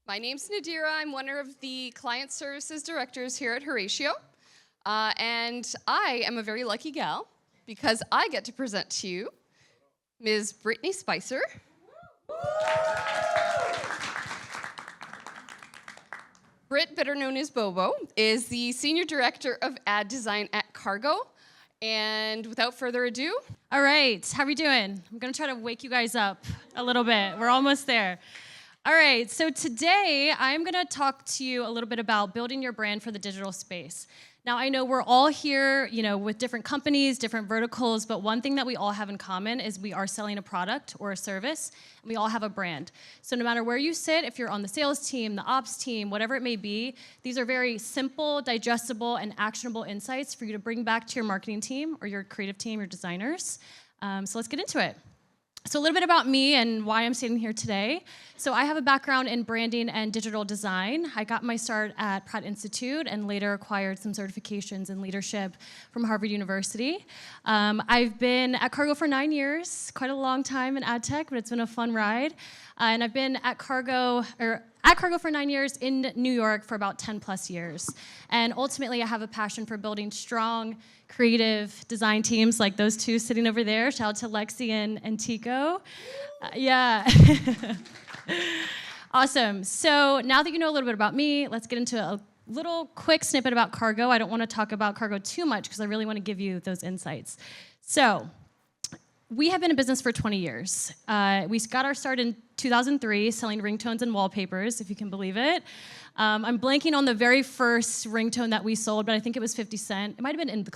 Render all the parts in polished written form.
My name's Nadira. I'm one of the client services directors here at Horatio. And I am a very lucky gal because I get to present to you Ms. Brittany Spicer. Britt, better known as Bobo, is the Senior Director of Ad Design at Kargo. And without further ado, all right, how are we doing? I'm gonna try to wake you guys up a little bit. We're almost there. All right, so today I'm gonna talk to you a little bit about building your brand for the digital space. Now, I know we're all here, with different companies, different verticals, but one thing that we all have in common is we are selling a product or a service, and we all have a brand. So no matter where you sit, if you're on the sales team, the ops team, whatever it may be, these are very simple, digestible, and actionable insights for you to bring back to your marketing team or your creative team, your designers. So let's get into it. So a little bit about me and why I'm sitting here today. So I have a background in branding and digital design. I got my start at Pratt Institute and later acquired some certifications in leadership from Harvard University. I've been at Kargo for 9 years, quite a long time in ad tech, but it's been a fun ride. And I've been at Kargo for 9 years, in New York for about 10 plus years. And ultimately, I have a passion for building strong, creative design teams like those two sitting over there. Shout out to Lexi and Tico. Yeah. Awesome. So now that you know a little bit about me, let's get into a little quick snippet about Kargo. I don't want to talk about Kargo too much because I really want to give you those insights. So we have been in business for 20 years. We got our start in 2003 selling ringtones and wallpapers, if you can believe it. I'm blanking on the very first ringtone that we sold, but I think it was 50 Cent. It might have been in the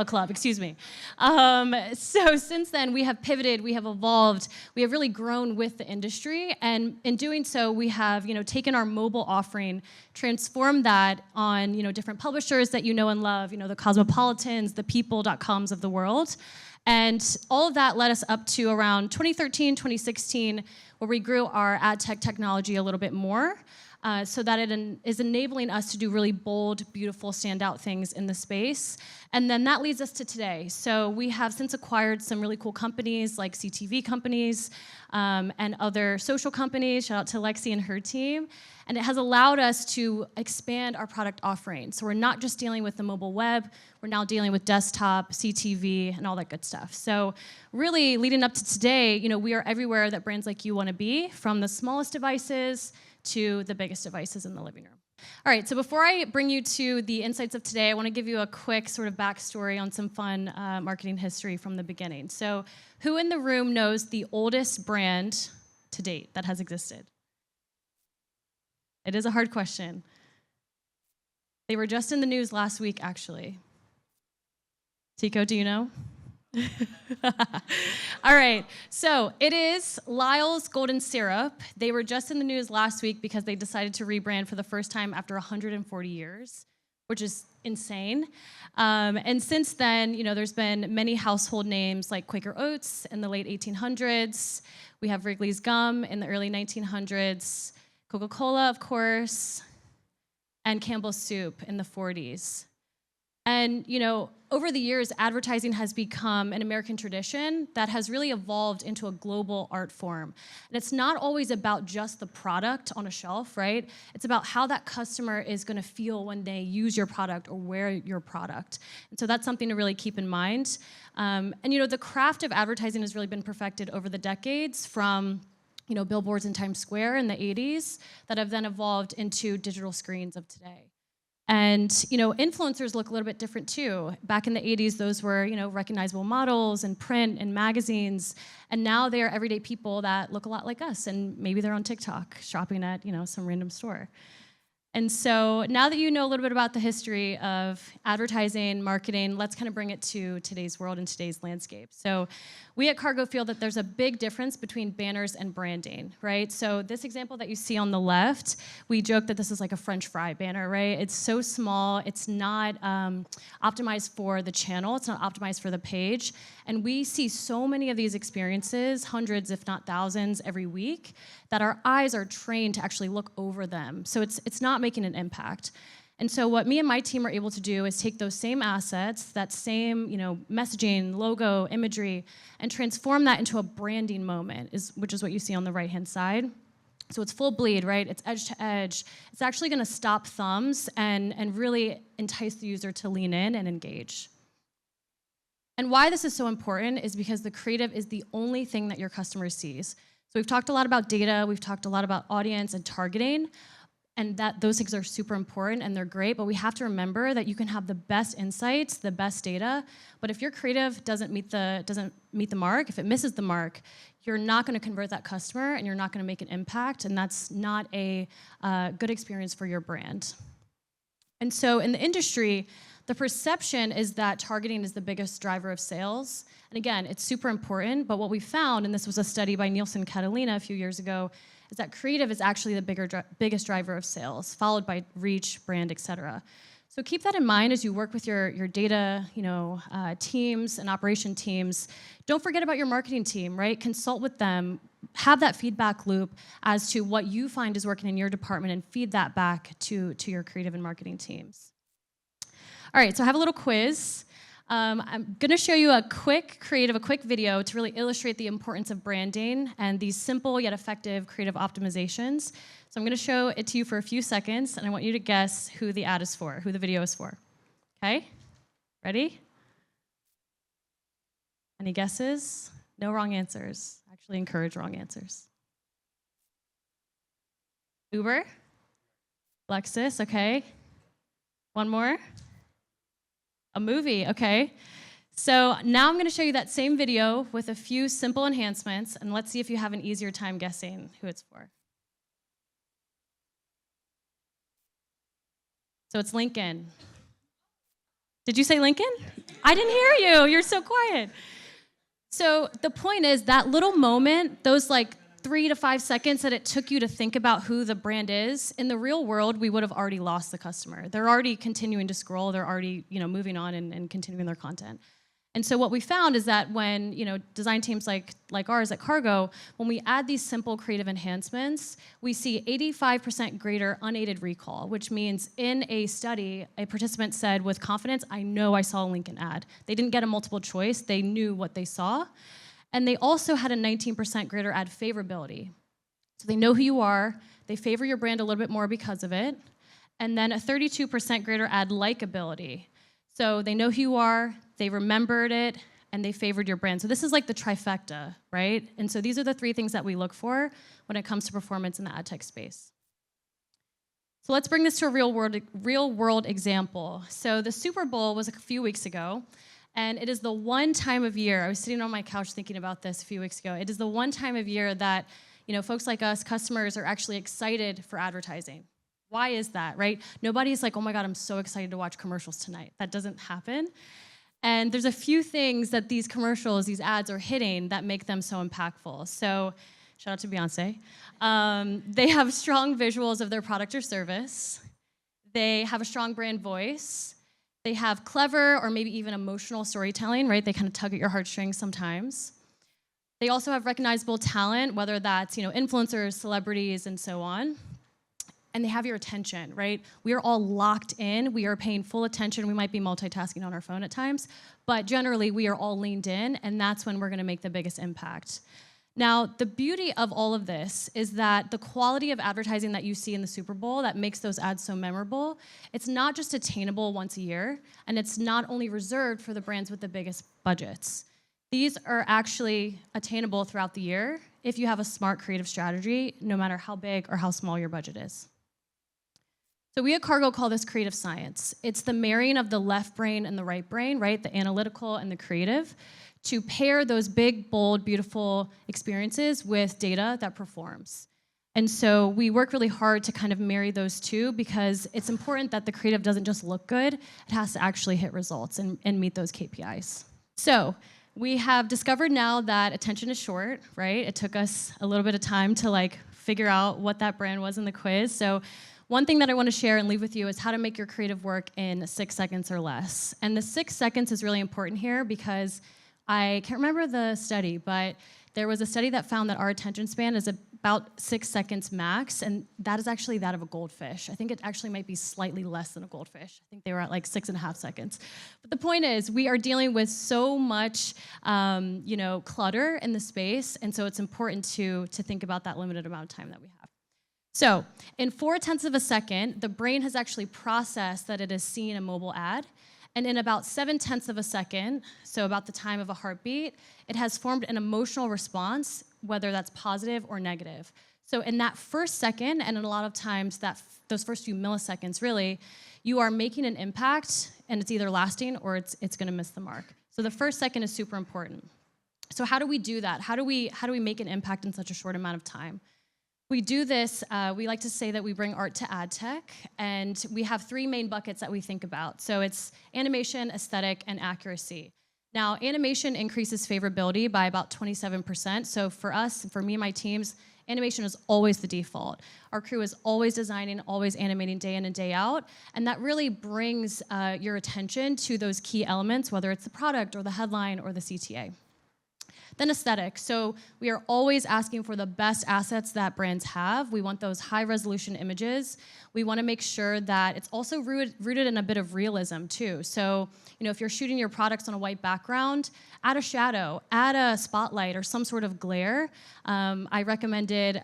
club, excuse me. So since then, we have pivoted, we have evolved, we have really grown with the industry, and in doing so, we have taken our mobile offering, transformed that on different publishers that you know and love, the Cosmopolitans, the People.coms of the world. And all of that led us up to around 2013, 2016, where we grew our ad tech technology a little bit more, so that it is enabling us to do really bold, beautiful, standout things in the space. And then that leads us to today. So we have since acquired some really cool companies like CTV companies and other social companies. Shout out to Lexi and her team. And it has allowed us to expand our product offering. So we're not just dealing with the mobile web, we're now dealing with desktop, CTV, and all that good stuff. So really leading up to today, we are everywhere that brands like you want to be, from the smallest devices to the biggest devices in the living room. All right, so before I bring you to the insights of today, I want to give you a quick sort of backstory on some fun marketing history from the beginning. So who in the room knows the oldest brand to date that has existed? It is a hard question. They were just in the news last week, actually. Tico, do you know? All right, so it is Lyle's Golden Syrup. They were just in the news last week because they decided to rebrand for the first time after 140 years, which is insane. And since then, there's been many household names like Quaker Oats in the late 1800s. We have Wrigley's Gum in the early 1900s. Coca-Cola, of course, and Campbell's Soup in the 40s. And, over the years, advertising has become an American tradition that has really evolved into a global art form. And it's not always about just the product on a shelf, right? It's about how that customer is going to feel when they use your product or wear your product. And so that's something to really keep in mind. And, the craft of advertising has really been perfected over the decades, from billboards in Times Square in the 80s that have then evolved into digital screens of today. And, influencers look a little bit different too. Back in the 80s, those were, recognizable models and print and magazines. And now they are everyday people that look a lot like us. And maybe they're on TikTok shopping at, some random store. And so now that you know a little bit about the history of advertising, marketing, let's kind of bring it to today's world and today's landscape. So we at Kargo feel that there's a big difference between banners and branding, right? So this example that you see on the left, we joke that this is like a French fry banner, right? It's so small, it's not optimized for the channel, it's not optimized for the page. And we see so many of these experiences, hundreds if not thousands every week, that our eyes are trained to actually look over them. So it's not making an impact. And so what me and my team are able to do is take those same assets, that same messaging, logo, imagery, and transform that into a branding moment, which is what you see on the right-hand side. So it's full bleed, right? It's edge to edge. It's actually gonna stop thumbs and really entice the user to lean in and engage. And why this is so important is because the creative is the only thing that your customer sees. So we've talked a lot about data, we've talked a lot about audience and targeting, and that those things are super important and they're great, but we have to remember that you can have the best insights, the best data, but if your creative doesn't meet the mark, if it misses the mark, you're not gonna convert that customer and you're not gonna make an impact, and that's not a good experience for your brand. And so in the industry, the perception is that targeting is the biggest driver of sales. And again, it's super important, but what we found, and this was a study by Nielsen Catalina a few years ago, is that creative is actually the biggest driver of sales, followed by reach, brand, et cetera. So keep that in mind as you work with your data teams and operation teams. Don't forget about your marketing team, right? Consult with them, have that feedback loop as to what you find is working in your department and feed that back to your creative and marketing teams. All right, so I have a little quiz. I'm gonna show you a quick video to really illustrate the importance of branding and these simple yet effective creative optimizations. So I'm gonna show it to you for a few seconds, and I want you to guess who the ad is for, who the video is for. Okay, ready? Any guesses? No wrong answers. Actually encourage wrong answers. Uber? Lexus, okay. One more. A movie, okay. So now I'm gonna show you that same video with a few simple enhancements, and let's see if you have an easier time guessing who it's for. So it's Lincoln. Did you say Lincoln? I didn't hear you, you're so quiet. So the point is that little moment, those like 3 to 5 seconds that it took you to think about who the brand is, in the real world, we would have already lost the customer. They're already continuing to scroll, they're already moving on and continuing their content. And so what we found is that when design teams like ours at Kargo, when we add these simple creative enhancements, we see 85% greater unaided recall, which means in a study, a participant said with confidence, I know I saw a Lincoln ad. They didn't get a multiple choice, they knew what they saw. And they also had a 19% greater ad favorability. So they know who you are, they favor your brand a little bit more because of it, and then a 32% greater ad likability. So they know who you are, they remembered it, and they favored your brand. So this is like the trifecta, right? And so these are the 3 things that we look for when it comes to performance in the ad tech space. So let's bring this to a real world example. So the Super Bowl was a few weeks ago, and it is the one time of year, I was sitting on my couch thinking about this a few weeks ago, it is the one time of year that folks like us, customers, are actually excited for advertising. Why is that, right? Nobody's like, oh my God, I'm so excited to watch commercials tonight. That doesn't happen. And there's a few things that these commercials, these ads are hitting that make them so impactful. So shout out to Beyonce. They have strong visuals of their product or service. They have a strong brand voice. They have clever or maybe even emotional storytelling, right? They kind of tug at your heartstrings sometimes. They also have recognizable talent, whether that's influencers, celebrities, and so on. And they have your attention, right? We are all locked in. We are paying full attention. We might be multitasking on our phone at times, but generally we are all leaned in, and that's when we're gonna make the biggest impact. Now, the beauty of all of this is that the quality of advertising that you see in the Super Bowl that makes those ads so memorable, it's not just attainable once a year, and it's not only reserved for the brands with the biggest budgets. These are actually attainable throughout the year if you have a smart creative strategy, no matter how big or how small your budget is. So we at Kargo call this creative science. It's the marrying of the left brain and the right brain, right? The analytical and the creative, to pair those big, bold, beautiful experiences with data that performs. And so we work really hard to kind of marry those two because it's important that the creative doesn't just look good, it has to actually hit results and meet those KPIs. So we have discovered now that attention is short, right? It took us a little bit of time to figure out what that brand was in the quiz. So one thing that I want to share and leave with you is how to make your creative work in 6 seconds or less. And the 6 seconds is really important here because I can't remember the study, but there was a study that found that our attention span is about 6 seconds max, and that is actually that of a goldfish. I think it actually might be slightly less than a goldfish. I think they were at 6.5 seconds. But the point is, we are dealing with so much, clutter in the space, and so it's important to think about that limited amount of time that we have. So in 4/10 of a second, the brain has actually processed that it has seen a mobile ad. And in about 7/10 of a second, so about the time of a heartbeat, it has formed an emotional response, whether that's positive or negative. So in that first second, and in a lot of times those first few milliseconds, really, you are making an impact, and it's either lasting or it's going to miss the mark. So the first second is super important. So how do we do that? How do we make an impact in such a short amount of time? We do this, we like to say that we bring art to ad tech, and we have three main buckets that we think about. So it's animation, aesthetic, and accuracy. Now, animation increases favorability by about 27%. So for us, for me and my teams, animation is always the default. Our crew is always designing, always animating day in and day out, and that really brings your attention to those key elements, whether it's the product or the headline or the CTA. Then aesthetic. So we are always asking for the best assets that brands have. We want those high resolution images. We want to make sure that it's also rooted in a bit of realism too. So, if you're shooting your products on a white background, add a shadow, add a spotlight or some sort of glare. I recommended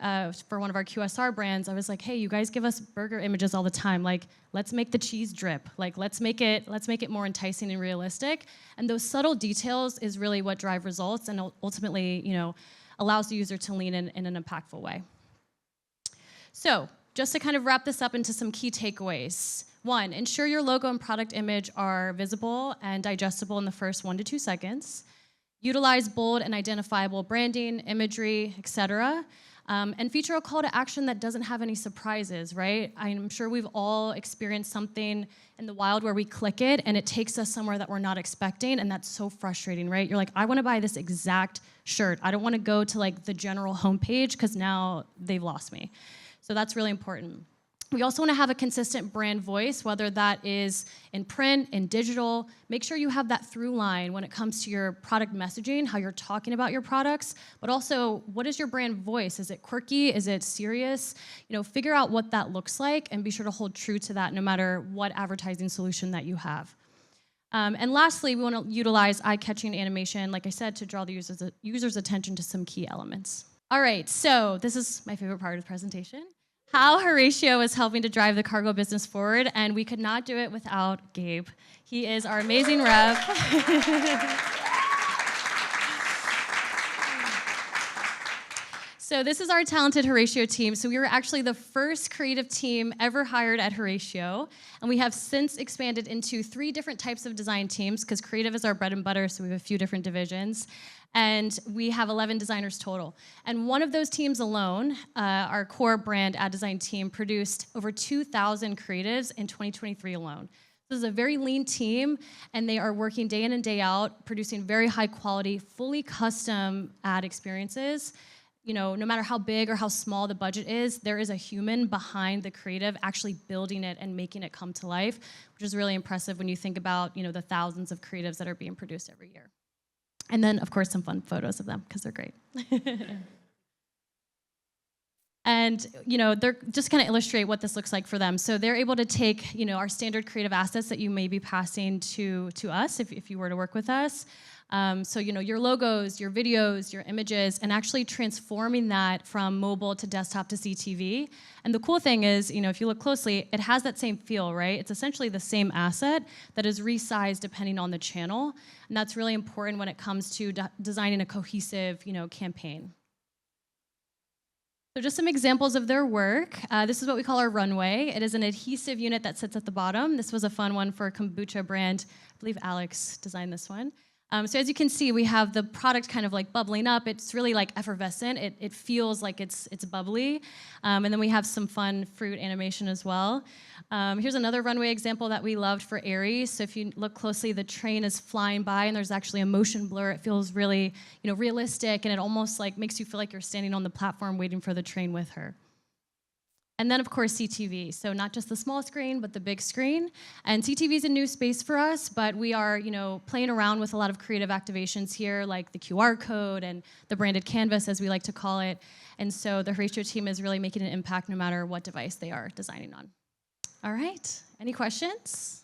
for one of our QSR brands, I was like, hey, you guys give us burger images all the time. Like, let's make the cheese drip. Like, let's make it more enticing and realistic. And those subtle details is really what drive results and ultimately, allows the user to lean in an impactful way. So, just to kind of wrap this up into some key takeaways. 1, ensure your logo and product image are visible and digestible in the first 1 to 2 seconds. Utilize bold and identifiable branding, imagery, etc. And feature a call to action that doesn't have any surprises, right? I'm sure we've all experienced something in the wild where we click it and it takes us somewhere that we're not expecting, and that's so frustrating, right? You're like, I want to buy this exact shirt. I don't want to go to like the general homepage because now they've lost me. So that's really important. We also want to have a consistent brand voice, whether that is in print, in digital. Make sure you have that through line when it comes to your product messaging, how you're talking about your products, but also what is your brand voice? Is it quirky? Is it serious? Figure out what that looks like and be sure to hold true to that no matter what advertising solution that you have. And lastly, we want to utilize eye-catching animation, like I said, to draw the user's attention to some key elements. All right, so this is my favorite part of the presentation. How Horatio is helping to drive the cargo business forward, and we could not do it without Gabe. He is our amazing rep. So this is our talented Horatio team. So we were actually the first creative team ever hired at Horatio, and we have since expanded into 3 different types of design teams because creative is our bread and butter, so we have a few different divisions. And we have 11 designers total. And one of those teams alone, our core brand ad design team, produced over 2,000 creatives in 2023 alone. This is a very lean team, and they are working day in and day out, producing very high quality, fully custom ad experiences. No matter how big or how small the budget is, there is a human behind the creative actually building it and making it come to life, which is really impressive when you think about, the thousands of creatives that are being produced every year. And then, of course, some fun photos of them because they're great. And, they're just kind of illustrate what this looks like for them. So they're able to take, our standard creative assets that you may be passing to us if you were to work with us. So, your logos, your videos, your images, and actually transforming that from mobile to desktop to CTV. And the cool thing is, if you look closely, it has that same feel, right? It's essentially the same asset that is resized depending on the channel. And that's really important when it comes to designing a cohesive, campaign. So just some examples of their work. This is what we call our runway. It is an adhesive unit that sits at the bottom. This was a fun one for a kombucha brand. I believe Alex designed this one. So as you can see, we have the product kind of like bubbling up. It's really like effervescent. It feels like it's bubbly. And then we have some fun fruit animation as well. Here's another runway example that we loved for Aries. So if you look closely, the train is flying by and there's actually a motion blur. It feels really, realistic, and it almost like makes you feel like you're standing on the platform waiting for the train with her. And then, of course, CTV. So not just the small screen, but the big screen. And CTV is a new space for us, but we are, playing around with a lot of creative activations here, like the QR code and the branded canvas, as we like to call it. And so the Horatio team is really making an impact no matter what device they are designing on. All right. Any questions?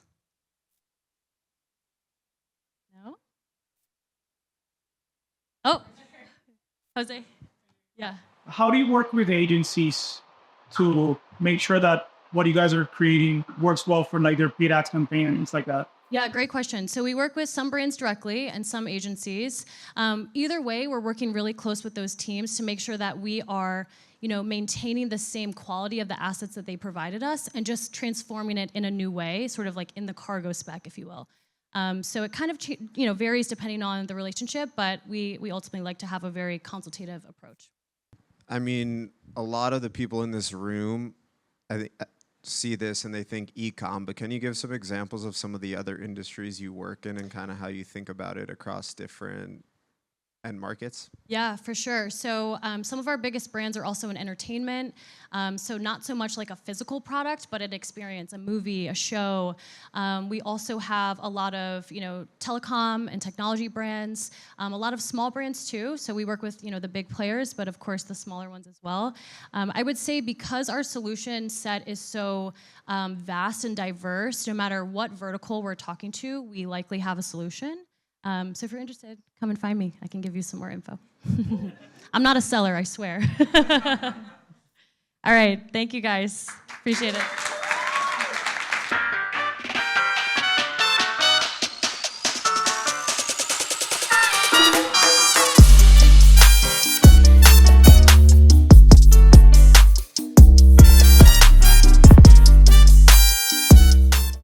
No? Oh, Jose. Yeah. How do you work with agencies to make sure that what you guys are creating works well for like their paid ads campaign and things like that? Yeah, great question. So we work with some brands directly and some agencies. Either way, we're working really close with those teams to make sure that we are, maintaining the same quality of the assets that they provided us and just transforming it in a new way, sort of like in the Kargo spec, if you will. So it kind of varies depending on the relationship, but we ultimately like to have a very consultative approach. I mean, a lot of the people in this room, I think, see this and they think e-com, but can you give some examples of some of the other industries you work in and kind of how you think about it across different end markets? Yeah, for sure. So some of our biggest brands are also in entertainment. So not so much like a physical product, but an experience, a movie, a show. We also have a lot of, telecom and technology brands, a lot of small brands too. So we work with, the big players, but of course the smaller ones as well. I would say because our solution set is so vast and diverse, no matter what vertical we're talking to, we likely have a solution. So if you're interested, come and find me. I can give you some more info. I'm not a seller, I swear. All right, thank you guys. Appreciate it.